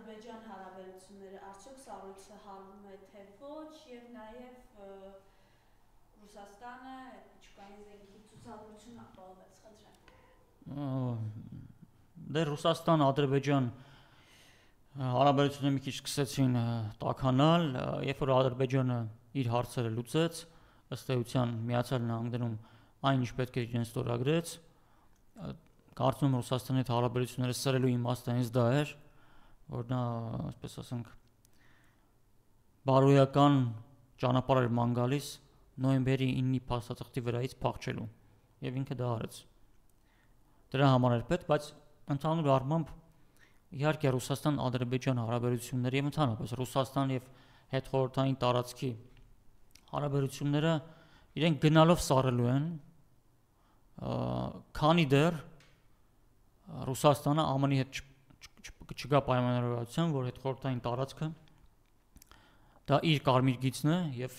Ադրբեջան հարաբերությունները արդյոք սառույցը հարվում է թե ոչ եւ նաեւ Ռուսաստանը միջուկային զենքի ցուցադրություն ապահովեց, խնդրեմ։ Դե Ռուսաստան-Ադրբեջան հարաբերությունները մի քիչ սկսեցին տաքանալ, երբ որ Ադրբեջանը իր հարցերը լուծեց, ըստ էության Միացյալ Նահանգներում այն ինչ պետք է իրեն ստորագրեց, կարծում եմ Ռուսաստանի հետ հարաբերությունները սրելու իմաստը հենց դա էր, որ նա, այսպես ասենք, բարոյական ճանապարհ էր ման գալիս նոյեմբերի 9-ի փաստաթղթի վրայից փախչելու, եւ ինքը դա արեց։ Դրա համար էր պետք, բայց ընդհանուր առմամբ իհարկե Ռուսաստան-Ադրբեջան հարաբերությունները եւ ընդհանրապես Ռուսաստան եւ հետխորհրդային տարածքի հարաբերությունները իրենք գնալով սառելու են, քանի դեռ Ռուսաստանը ԱՄՆ-ի հետ չգա պայմանավորվածության, որ հետխորհրդային տարածքը դա իր կարմիր գիծն է եւ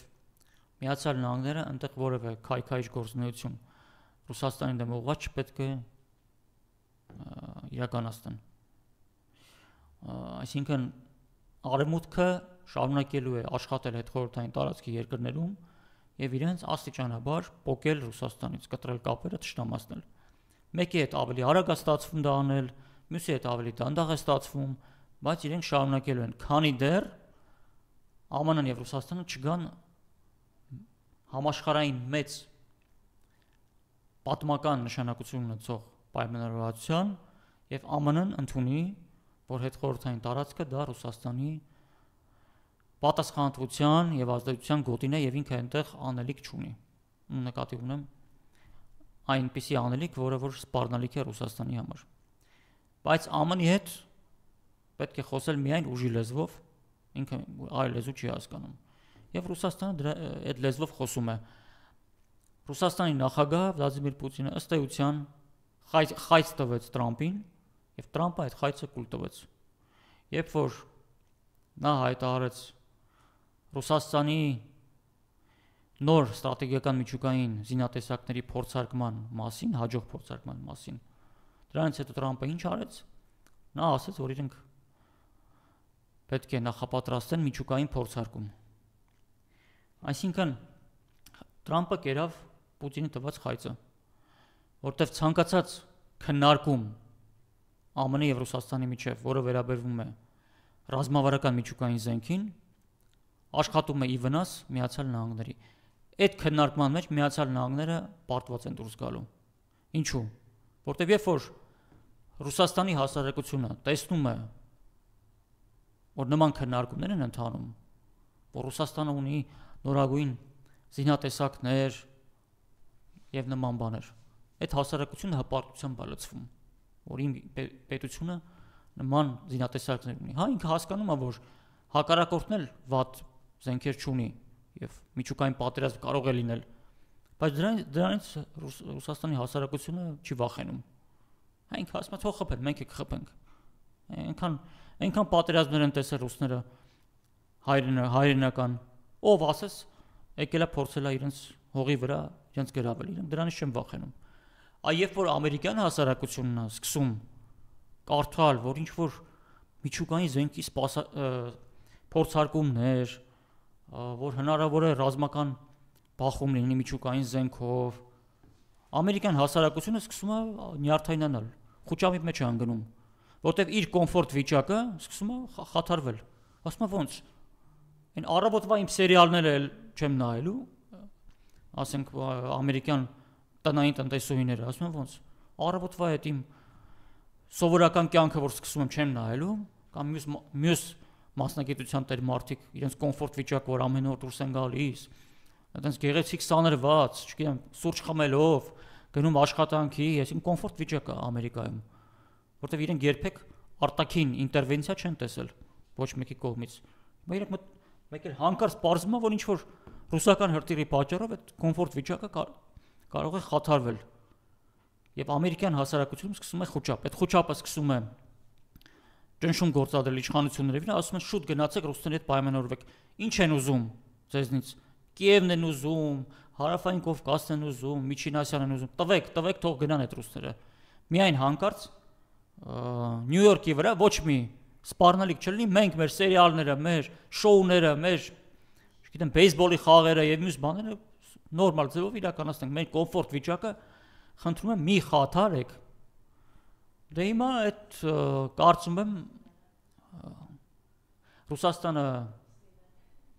Միացյալ Նահանգները այնտեղ որևէ քայքայիչ գործունեություն Ռուսաստանի դեմ ուղղված չպետք է իրականացնեն։ Այսինքն Արևմուտքը շարունակելու է աշխատել հետխորհրդային տարածքի երկրներում եւ իրենց աստիճանաբար պոկել Ռուսաստանից, կտրել կապերը, թշնամացնել։ Մեկի հետ ավելի արագ է ստացվում դա անել, մյուսի հետ ավելի դանդաղ է ստացվում, բայց իրենք շարունակելու են, քանի դեռ ԱՄՆ-ն եւ Ռուսաստանը չգան համաշխարհային մեծ պատմական նշանակություն ունեցող պայմանավորվածության եւ ԱՄՆ-ն ընդունի, որ հետխորհրդային տարածքը դա Ռուսաստանի պատասխանատվության եւ ազդեցության գոտին է եւ ինքը այնտեղ անելիք չունի։ Նկատի ունեմ այնպիսի անելիք, որը որ սպառնալիք է Ռուսաստանի համար։ Բայց ԱՄՆ-ի հետ պետք է խոսել միայն ուժի լեզվով, ինքը այլ լեզու չի հասկանում։ Եվ Ռուսաստանը այդ լեզվով խոսում է։ Ռուսաստանի նախագահ Վլադիմիր Պուտինը ըստ էության խայծ տվեց Տրամպին, եւ Տրամպը այդ խայծը կուլ տվեց։ Երբ որ նա հայտարարեց Ռուսաստանի նոր ստրատեգիական միջուկային զինատեսակների փորձարկման մասին, հաջող փորձարկման մասին, դրանից հետո Տրամպը ինչ արեց։ Նա ասաց, որ իրենք պետք է նախապատրաստեն միջուկային փորձարկում։ Այսինքն Տրամպը կերավ Պուտինի տված խայծը, որտեղ ցանկացած քննարկում ԱՄՆ-ի եւ Ռուսաստանի միջև, որը վերաբերվում է ռազմավարական միջուկային զենքին, աշխատում է ի վնաս Միացյալ Նահանգների։ Այդ քննարկման մեջ Միացյալ Նահանգները պարտված են դուրս գալու։ Ինչու՞։ Որտեղ երբ որ Ռուսաստանի հասարակությունը տեսնում է, որ նման քննարկումներ են ընթանում, որ Ռուսաստանը ունի նորագույն զինատեսակներ եւ նման բաներ, այդ հասարակությունը հպարտությամբ է լցվում, որ իմ պետությունը նման զինատեսակներ ունի։ Հա, ինքը հասկանում է, որ հակառակորդն էլ վատ զենքեր չունի եւ միջուկային պատերազմ կարող է լինել, բայց դրանից Ռուսաստանի հասարակությունը չի վախենում։ Հա, ինքը ասում է թող խփեն, մենք եք խփենք։ Այնքան պատերազմներ են տեսել ռուսները հայրենական, ով ասես եկել է փորձել է իրենց հողի վրա իրենց գրավել, իրենք դրանից չեն վախենում։ Երբ որ ամերիկյան հասարակությունն է սկսում կարդալ, որ ինչ որ միջուկային զենքի փորձարկումներ, որ հնարավոր է ռազմական բախում լինի միջուկային զենքով, ամերիկյան հասարակությունը սկսում է նյարդայնանալ, խուճապի մեջ է անգնում, որտեղ իր կոմֆորտ վիճակը սկսում է խաթարվել։ Ասում է ոնց, այն առավոտվա իմ սերիալները չեմ նայելու, ասենք ամերիկյան տնային տնտեսուհիները, ասում են ոնց, առավոտվա այդ իմ սովորական կյանքը, որ սկսում եմ չեմ նայելու, կամ մյուս մասնագիտության տեր մարդիկ իրենց կոմֆորտ վիճակ, որ ամեն օր դուրս են գալիս, այդպես գեղեցիկ սաներված, չգիտեմ, սուրճ խմելով, գնում աշխատանքի, այսինքն կոմֆորտ վիճակ է Ամերիկայում, որտեղ իրենք երբեք արտաքին ինտերվենցիա չեն տեսել ոչ մեկի կողմից։ Իրենք մեկ էլ հանկարծ պարզվում է, որ ինչ որ ռուսական հրթիռի պատճառով այդ կոմֆորտ վիճակը կարող է խաթարվել։ Եվ ամերիկյան հասարակությունում սկսում է խոճապ։ Այդ խոճապը սկսում է ճնշում գործադրել իշխանությունների վրա, ասում են շուտ գնացեք ռուսների հետ պայմանավորվեք։ Ինչ են ուզում ձեզնից։ Կիևն են ուզում, Հարավային Կովկասն են ուզում, Միջին Ասիան են ուզում։ Տվեք, թող գնան այդ ռուսները։ Միայն հանկարծ Նյու Յորքի վրա ոչ մի սպառնալիք չլինի, մենք մեր սերիալները, մեր շոուները, մեր, չգիտեմ, բեյսբոլի խաղերը եւ մյուս բաները նորմալ ձևով իրականացնենք, մեր կոմֆորտ վիճակը խնդրում եմ մի խաթարեք։ Դե հիմա այդ կարծում եմ Ռուսաստանը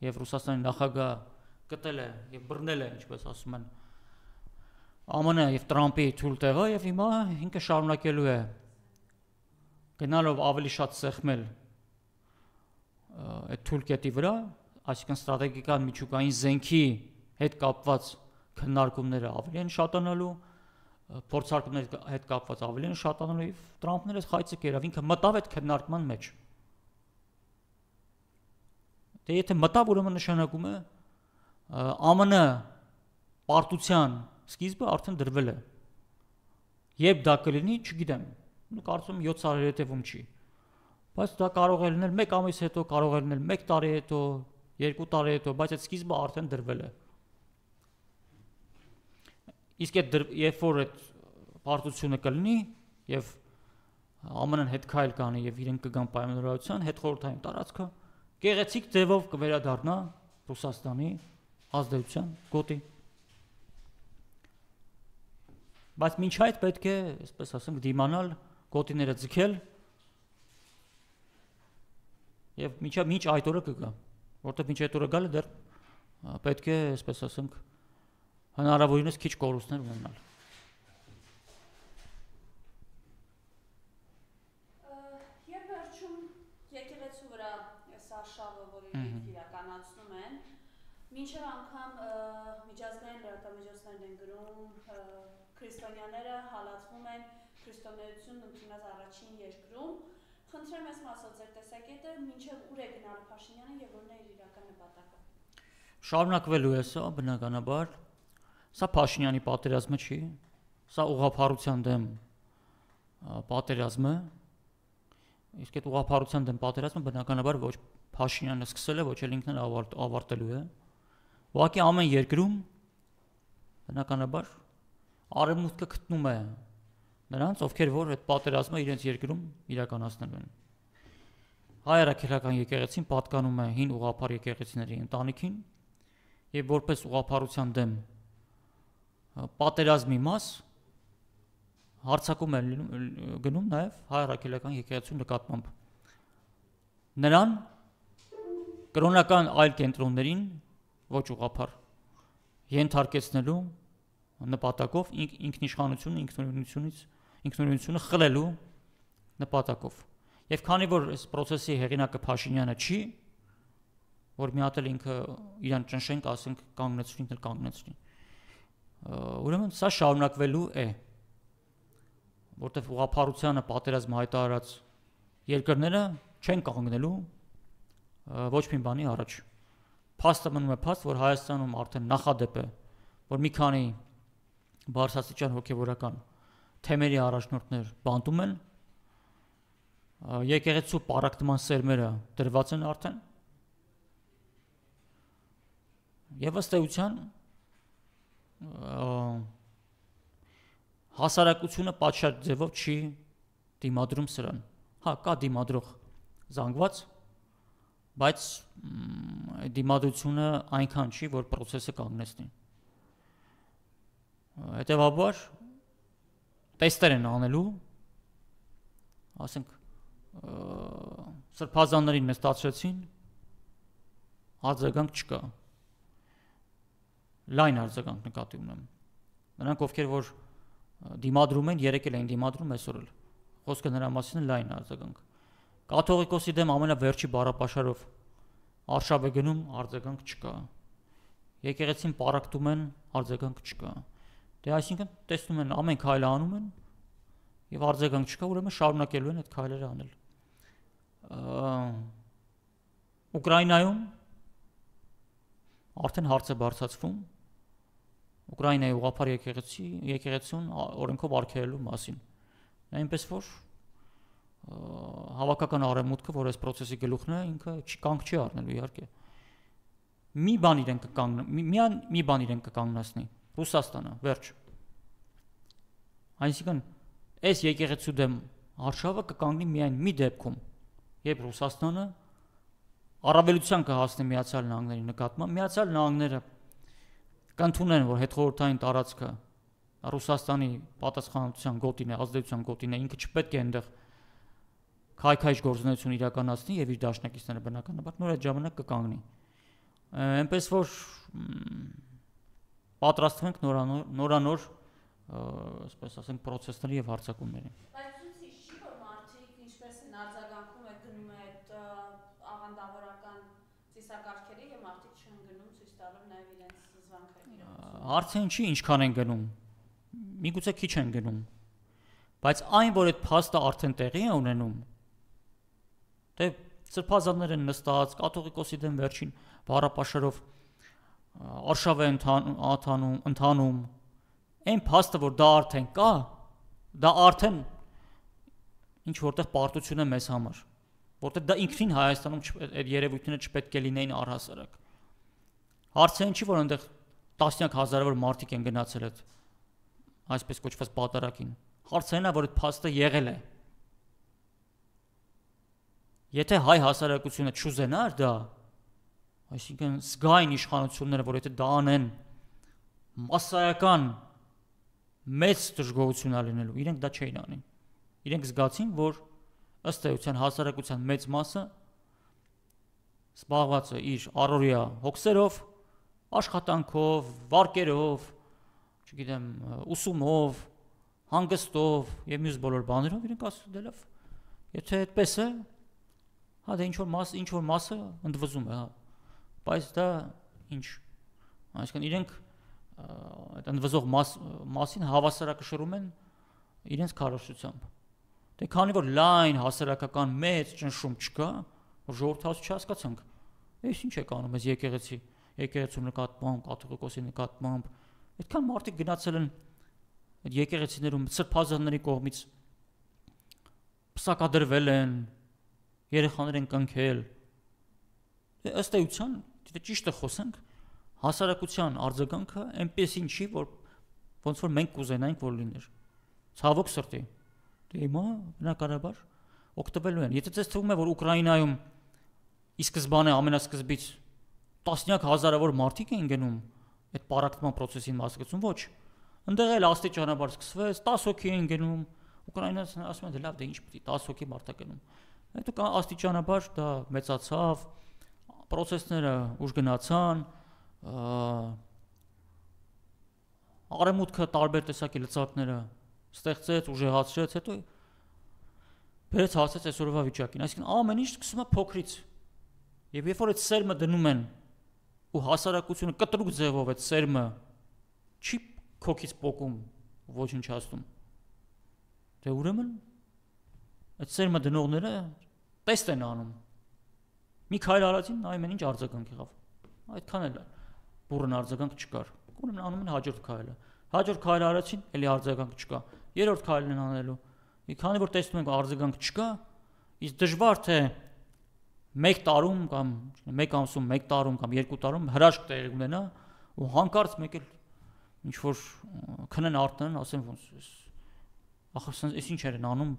եւ Ռուսաստանի նախագահ գտել է եւ բռնել է, ինչպես ասում են, ԱՄՆ եւ Տրամպի թույլ տեղը եւ հիմա ինքը շարունակելու է գնալով ավելի շատ սեղմել այդ թույլ կետի վրա, այսինքն ստրատեգիական միջուկային զենքի հետ կապված քննարկումները ավելի են շատանալու, փորձարկումների հետ կապված ավելի են շատանալու եւ Տրամփն էլ խայծը կերավ, ինքը մտավ այդ քննարկման մեջ։ Դե եթե մտավ, ուրեմն նշանակում է ԱՄՆ պարտության սկիզբը արդեն դրվել է։ Երբ դա կլինի, չգիտեմ, կարծում եմ 7 տարի հետևում չի։ Բայց դա կարող է լինել 1 ամիս հետո, կարող է լինել 1 տարի հետո, 2 տարի հետո, բայց այդ սկիզբը արդեն դրվել է։ Իսկ երբ որ այդ պարտությունը կլինի եւ ԱՄՆ-ն հետ քայլ կանի եւ իրենք կգան պայմանավորվածության, հետ խորհրդային տարածքը գեղեցիկ ձևով կվերադառնա Ռուսաստանի ազդեցության գոտի։ Բայց մինչ այդ պետք է, այսպես ասենք, դիմանալ, գոտիները ձգել եւ մինչ այդ օրը կգա, որտեղ մինչ այդ օրը գալը դեռ պետք է, այսպես ասենք, հնարավորինս քիչ կորուստներ ունենալ։ Եվ վերջում եկեղեցու վրա այս արշավը, որ իրենք իրականացնում են, մինչև անգամ միջազգային լրատվամիջոցներն են գրում, քրիստոնյաները հալածվում են քրիստոնեություն ընդունած առաջին երկրում։ Խնդրեմ ես մասով ձեր տեսակետը, մինչև ուր է գնալու Փաշինյանը եւ որն է իր իրական նպատակը։ Շարունակվելու է սա բնականաբար։ Սա Փաշինյանի պատերազմը չի, սա ուղղափառության դեմ պատերազմը։ Իսկ այդ ուղղափառության դեմ պատերազմը բնականաբար ոչ Փաշինյանը սկսել է, ոչ էլ ինքն ավարտելու է։ Ուղղակի ամեն երկրում բնականաբար արևմուտքը գտնում է նրանց, ովքեր որ այդ պատերազմը իրենց երկրում իրականացնելու են։ Հայ առաքելական եկեղեցին պատկանում է հին ուղղափառ եկեղեցիների ընտանիքին եւ որպես ուղղափառության դեմ պատերազմի մաս հարցակում է գնում նաև հայ առաքելական եկեղեցու նկատմամբ։ Նրան կրոնական այլ կենտրոններին ոչ ուղղափառ ենթարկեցնելու նպատակով ինքնիշխանությունը, ինքնուրույնությունը խլելու նպատակով։ Եվ քանի որ այս process-ի հեղինակը Փաշինյանը չի, որ մի հատ էլ ինքը իրան ճնշենք, ասենք կանգնեցրին, էլ կանգնեցրին։ Ուրեմն սա շարունակվելու է, որտեղ ուղղափառությանը պատերազմ հայտարարած երկրները չեն կանգնելու ոչ մի բանի առաջ։ Փաստը մնում է փաստ, որ Հայաստանում արդեն նախադեպ է, որ մի քանի բարձրաստիճան հոգևորական թեմերի առաջնորդներ բանտում են, եկեղեցու պարակտման սերմերը դրված են արդեն, եւ ըստ էության հասարակությունը պատշաճ ձևով չի դիմադրում սրան։ Հա, կա դիմադրող զանգված, բայց դիմադրությունը այնքան չի, որ process-ը կանգնեցնի։ Հետևաբար տեստեր են անելու, ասենք սրբազաններին նստացրեցին, արձագանք չկա։ Լայն արձագանք նկատի ունեմ։ Նրանք ովքեր որ դիմադրում են, երեկ էլ են դիմադրում, այսօր էլ։ Խոսքը նրա մասին է լայն արձագանք։ Կաթողիկոսի դեմ ամենավերջի բառապաշարով արշավ է գնում, արձագանք չկա։ Եկեղեցին պարակտում են, արձագանք չկա։ Դե այսինքն տեսնում են ամեն քայլը անում են եւ արձագանք չկա, ուրեմն շարունակելու են այդ քայլերը անել։ Ուկրաինայում արդեն հարց է բարձրացվում Ուկրաինայի ուղղափառ եկեղեցուն օրենքով արգելելու մասին։ Այնպես որ հավաքական արևմուտքը, որ այս process-ի գլուխն է, ինքը կանգ չի առնելու իհարկե։ Մի բան իրեն կկանգնեցնի Ռուսաստանը, վերջ։ Այսինքն այս եկեղեցու դեմ արշավը կկանգնի միայն մի դեպքում, երբ Ռուսաստանը առավելության կհասնի Միացյալ Նահանգների նկատմամբ, Միացյալ Նահանգները կընդունեն, որ հետխորհրդային տարածքը Ռուսաստանի պատասխանատվության գոտին է, ազդեցության գոտին է, ինքը չպետք է այնտեղ քայքայիչ գործունեություն իրականացնի եւ իր դաշնակիցները բնականաբար նոր այդ ժամանակ կկանգնի։ Այնպես որ պատրաստվում ենք նորանոր, ասես ասենք, process-ների եւ հարձակումների։ Բայց ցույց չի, որ մարդիկ ինչպես են արձագանքում է գնում է այդ աղանդավորական ծիսակարգերի եւ մարդիկ չեն գնում ցույց տալով նաեւ իրենց զվանքերը։ Հարցը ինչի ինչքան են գնում։ Միգուցե քիչ են գնում։ Բայց այն, որ այդ փաստը արդեն տեղի է ունենում, դե սրբազաններ են նստած, կաթողիկոսի դեմ վերջին բառապաշարով արշավ է ընթանում, այն փաստը, որ դա արդեն կա, դա արդեն ինչ որտեղ պարտություն է մեզ համար, որտեղ դա ինքնին Հայաստանում այդ երևույթները չպետք է լինեին առհասարակ։ Հարցը ինչի, որ այնտեղ տասնյակ հազարավոր մարդիկ են գնացել այդ այսպես կոչված պատարակին։ Հարցը այն է, որ այդ փաստը եղել է։ Եթե հայ հասարակությունը չուզենար դա, այսինքն զգային իշխանությունները, որ եթե դա անեն, մասսայական մեծ դժգոհություն ալինելու, իրենք դա չէին անին։ Իրենք զգացին, որ ըստ էության հասարակության մեծ մասը զբաղված է իր առօրյա հոգսերով, աշխատանքով, վարկերով, չգիտեմ, ուսումով, հանգստով եւ մյուս բոլոր բաներով, իրենք ասում դելով, եթե այդպես է, հա դա ինչ որ մասը ընդվզում է, հա։ Բայց դա ինչ, այսինքն իրենք այդ ընդվզող մասին հավասարակշռում են իրենց քարոզչությամբ։ Դե քանի որ լայն հասարակական մեծ ճնշում չկա, որ ժողովրդը չհասկացանք, այս ինչ է կանում այս եկեղեցու նկատմամբ, կաթողիկոսի նկատմամբ, այդքան մարդիկ գնացել են այդ եկեղեցիներում սրբազանների կողմից պսակադրվել են, երեխաներ են կնքել։ Ըստ էության, եթե ճիշտը խոսենք, հասարակության արձագանքը այնպեսին չի, որ ոնց որ մենք կուզենայինք, որ լիներ։ Ցավոք սրտի։ Դե հիմա բնականաբար օգտվելու են։ Եթե ձեզ թվում է, որ Ուկրաինայում ի սկզբանե ամենասկզբից տասնյակ հազարավոր մարդիկ էին գնում այդ պարակտման process-ին մասնակցում, ոչ։ Այնտեղ էլ աստիճանաբար սկսվեց, 10 հոգի էին գնում, Ուկրաինացիները ասում են, դե լավ, դե ինչ պիտի 10 հոգի մարդ է գնում։ Հետո աստիճանաբար դա մեծացավ, process-ները ուժ գնացան, արևմուտքը տարբեր տեսակի լծակները ստեղծեց, ուժեղացրեց, հետո բերեց հասեց այսօրվա վիճակին, այսինքն ամեն ինչ սկսում է փոքրից։ Եվ երբ որ այդ սերմը դնում են ու հասարակությունը կտրուկ ձևով այդ սերմը չի քոքից պոկում, ոչնչացնում։ Դե ուրեմն այդ սերմը դնողները տեստ են անում։ Մի քայլ արածին ամեն ինչ արձագանք եղավ։ Այդքան էլ բուրըն արձագանք չկար։ Ուրեմն անում են հաջորդ քայլը։ Հաջորդ քայլը արածին, էլի արձագանք չկա։ Երրորդ քայլն են անելու։ Քանի որ տեսնում ենք արձագանք չկա, իսկ դժվար թե 1 տարում կամ 1 ամսում, 1 տարում կամ 2 տարում հրաշք տեղի ունենա ու հանկարծ մեկ էլ ինչ որ քնեն արտնեն, ասեն ոնց ախր էս ինչ են անում,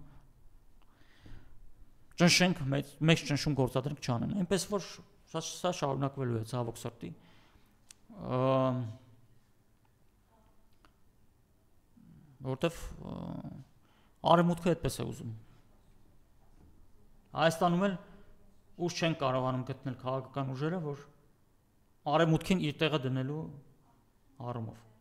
ճնշենք, մեծ ճնշում գործադրենք չանեն։ Այնպես որ սա շարունակվելու է ցավոք սրտի։ Որտեվ արևմուտքը այդպես է ուզում։ Հայաստանում էլ ուժ չեն կարողանում գտնել քաղաքական ուժերը, որ արևմուտքին իր տեղը դնելու առումով։